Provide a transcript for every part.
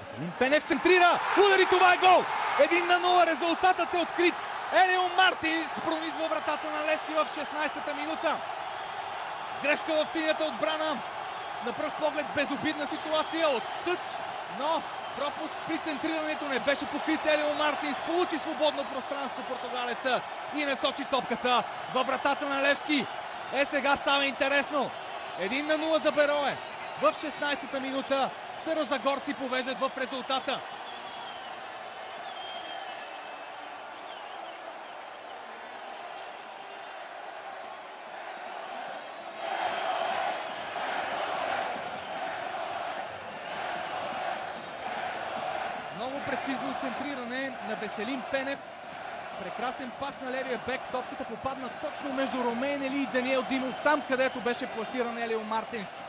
Веселин Пенев центрира, удари, това е гол! 1-0, резултатът е открит. Елио Мартинс пронизва вратата на Левски в 16-та минута. Грешка в синята отбрана. На пръв поглед безобидна ситуация от тъч, но пропуск при центрирането не беше покрит. Елио Мартинс получи свободно пространство португалеца и насочи топката във вратата на Левски. Сега става интересно. 1-0 за Берое. В 16-та минута старозагорци повеждат в резултата. Много прецизно центриране на Веселин Пенев. Прекрасен пас на левия бек. Топката попадна точно между Ромейн Ели и Даниел Димов, там където беше пласиран Елио Мартинс.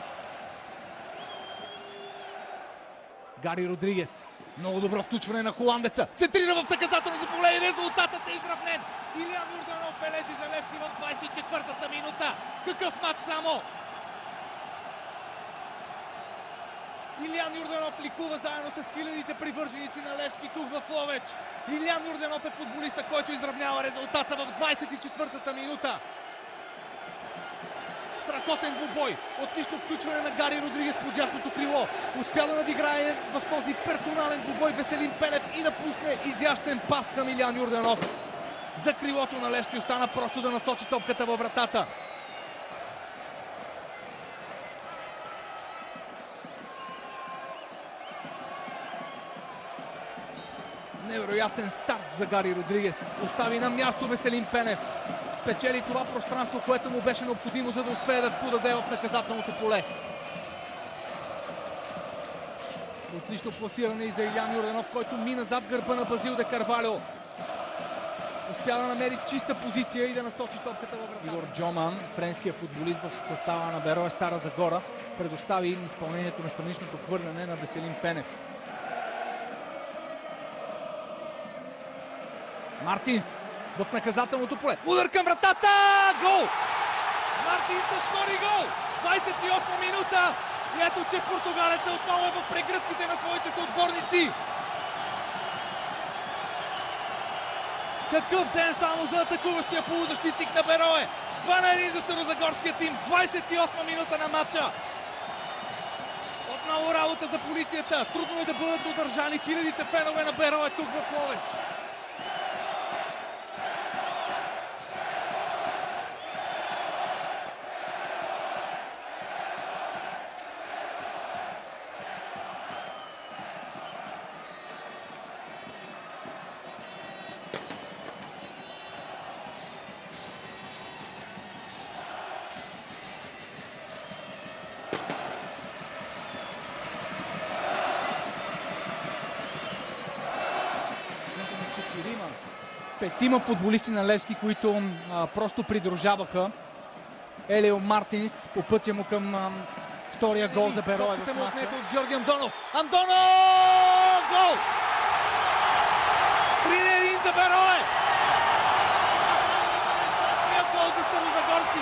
Гари Родригес. Много добро включване на холандеца. Центрира в наказателното поле и резултатът е изравнен. Илиян Йорданов бележи за Левски в 24-та минута. Какъв матч само! Илиян Йорданов ликува заедно с хилядите привърженици на Левски тук в Ловеч. Илиян Йорданов е футболиста, който изравнява резултата в 24-та минута. Страхотен двубой. Отлично включване на Гари Родригес по дясното крило. Успя да надиграе в този персонален двубой Веселин Пенев и да пусне изящен пас към Илиян Йорданов. За крилото на Левски остана просто да насочи топката във вратата. Невероятен старт за Гари Родригес. Остави на място Веселин Пенев. Спечели това пространство, което му беше необходимо, за да успее да подаде от наказателното поле. Отлично пласиране и за Илиян Йорданов, който мина зад гърба на Базил де Карвалио. Успя да намери чиста позиция и да насочи топката във вратата. Игор Джоман, френският футболист в състава на Берое Стара Загора, предостави изпълнението на страничното хвърляне на Веселин Пенев. Мартинс в наказателното поле. Удар към вратата! Гол! Мартинс с втори гол! 28 минута! И ето, че португалецът отново е в прегръдките на своите съотборници. Какъв ден само за атакуващия полузащитник на Берое! 2-1 за старозагорския тим. 28 минута на матча. Отново работа за полицията. Трудно е да бъдат удържани хилядите фенове на Берое тук в Ловеч. Петима футболисти на Левски, които просто придружаваха Елио Мартинс по пътя му към втория гол за Берое в матча. От Георги Андонов. Андонов! Гол! 3-1 за Берое! Гол за старозагорци!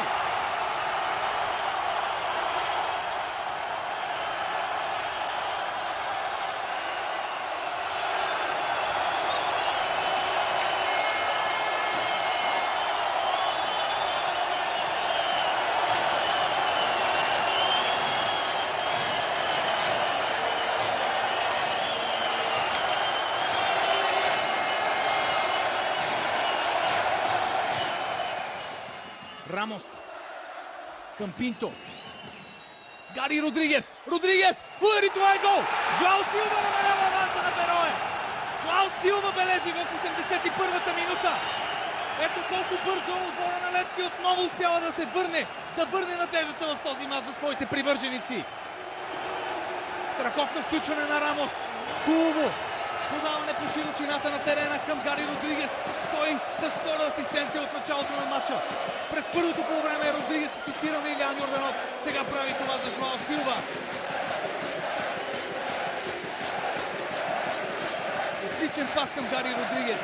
Рамос към Пинто. Гари Родригес. Родригес! Удари, това е гол! Жоао Силва намалява аванса на Берое. Жоао Силва бележи в 81-та минута. Ето колко бързо отбора на Левски отново успява да се върне надеждата в този матч за своите привърженици. Страхотно включване на Рамос. Хубаво подаване по широчината на терена към Гари Родригес. Той с втора асистенция от началото на матча. През първото по време Родригес асистира на Илиян Йорданов. Сега прави това за Жоао Силва. Отличен пас към Гари Родригес.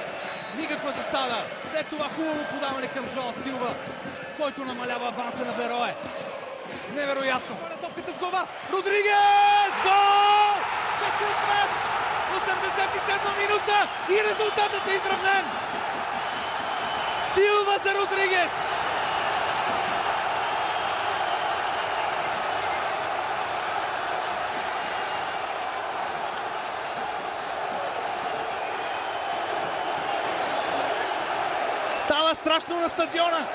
Никаква засада. След това хубаво подаване към Жоао Силва, който намалява аванса на Берое. Невероятно. Сваля топката с глава. Родригес! Гол! Такъв мач! 87 минута и резултатът е изравнен! Силва за Родригес! Става страшно на стадиона!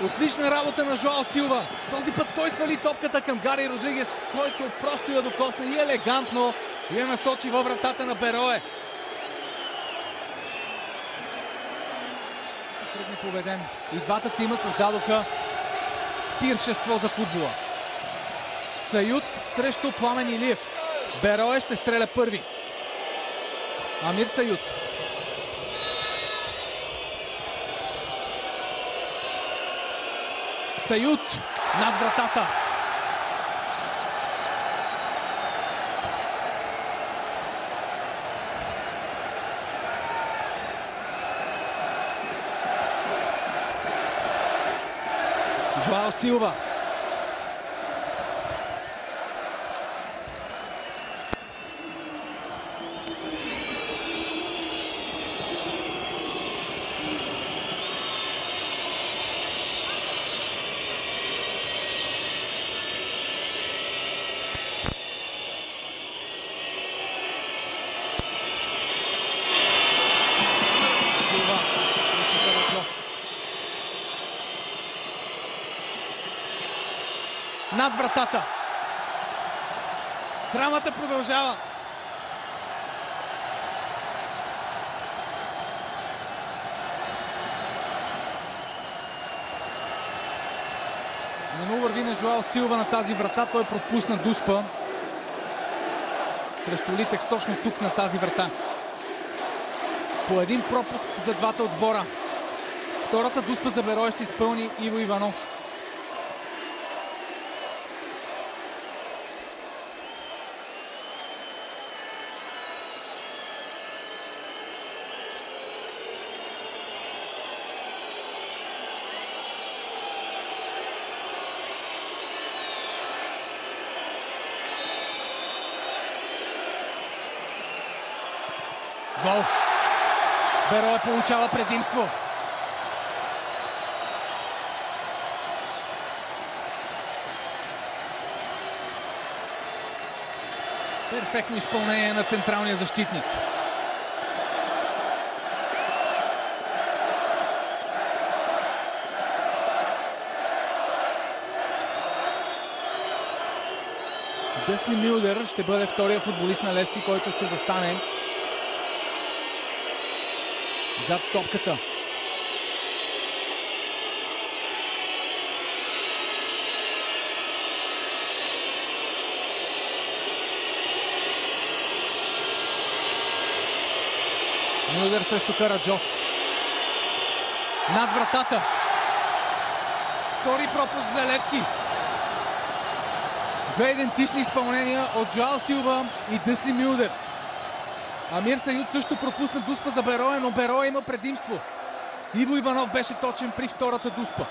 Отлична работа на Жоао Силва. Този път той свали топката към Гари Родригес, който просто я докосна и елегантно я насочи във вратата на Берое. Се тръгне победен. И двата тима създадоха пиршество за футбола. Сают срещу Пламен Илиев. Берое ще стреля първи. Амир Сают. Сают над вратата. Жоао Силва. Над вратата. Драмата продължава. Не му върви на Жоао Силва на тази врата. Той пропусна дуспа срещу Литекс точно тук на тази врата. По един пропуск за двата отбора. Втората дуспа за Берое ще изпълни Иво Иванов. Гол. Берое получава предимство. Перфектно изпълнение на централния защитник. Десли Мюлдер ще бъде втория футболист на Левски, който ще застане зад топката. Мюлдер срещу Караджов. Над вратата. Втори пропуск за Левски. Две идентични изпълнения от Жоао Силва и Десли Мюлдер. Амир Сают също пропусна дуспа за Берое, но Берое има предимство. Иво Иванов беше точен при втората дуспа.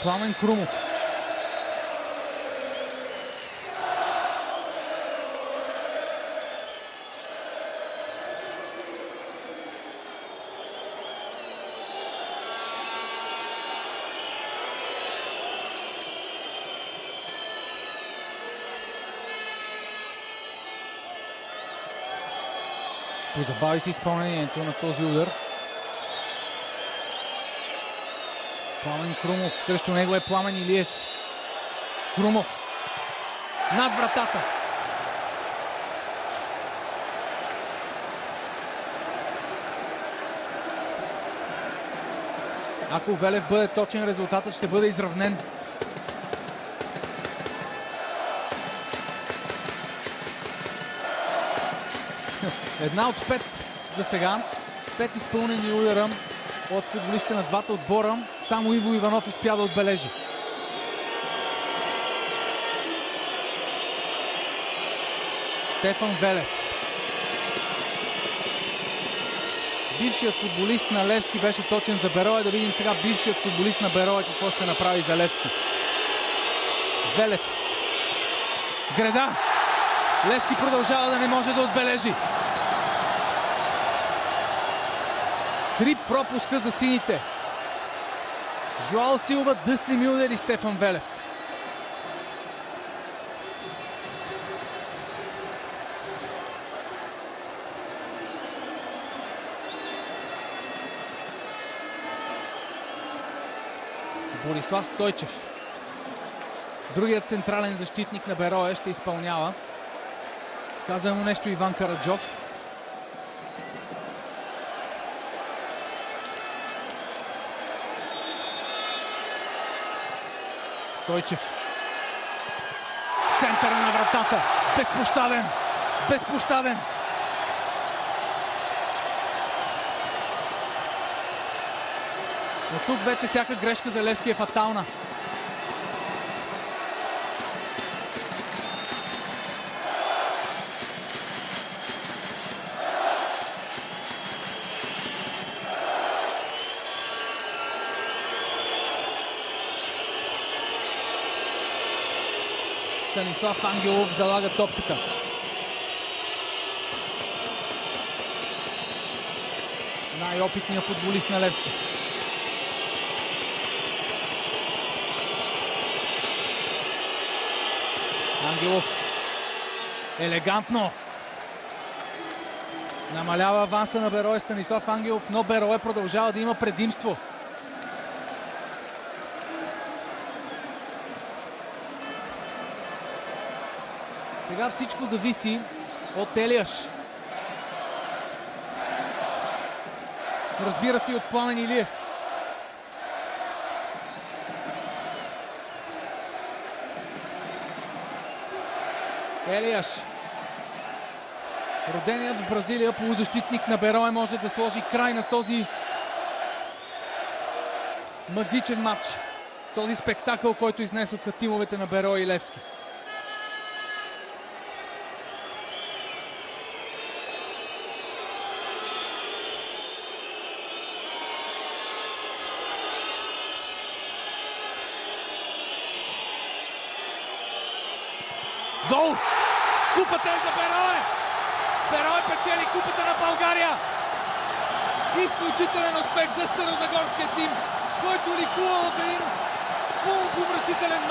Пламен Крумов. Позабави се изпълнението на този удар. Пламен Крумов. Срещу него е Пламен Илиев. Крумов. Над вратата. Ако Велев бъде точен, резултатът ще бъде изравнен. Една от 5 за сега. 5 изпълнени удара от футболистите на двата отбора. Само Иво Иванов успя да отбележи. Стефан Велев. Бившият футболист на Левски беше точен за Берое. Да видим сега бившият футболист на Берое какво ще направи за Левски. Велев. Греда. Левски продължава да не може да отбележи. 3 пропуска за сините. Жоал Силва, Дъстин Мюлер и Стефан Велев. Борислав Стойчев. Другият централен защитник на Берое ще изпълнява. Каза му нещо Иван Караджов. Стойчев. В центъра на вратата. Безпощаден. Безпощаден. Но тук вече всяка грешка за Левски е фатална. Станислав Ангелов залага топката. Най-опитният футболист на Левски. Ангелов. Елегантно. Намалява аванса на Берое Станислав Ангелов, но Берое продължава да има предимство. Сега всичко зависи от Елияш. Разбира се и от Пламен Илиев. Елияш. Роденият в Бразилия полузащитник на Берое може да сложи край на този магичен матч. Този спектакъл, който изнесоха тимовете на Берое и Левски. Гол! Купата е за Берое! Берое печели купата на България! Изключителен успех за старозагорския тим, който ликува в един помрачителен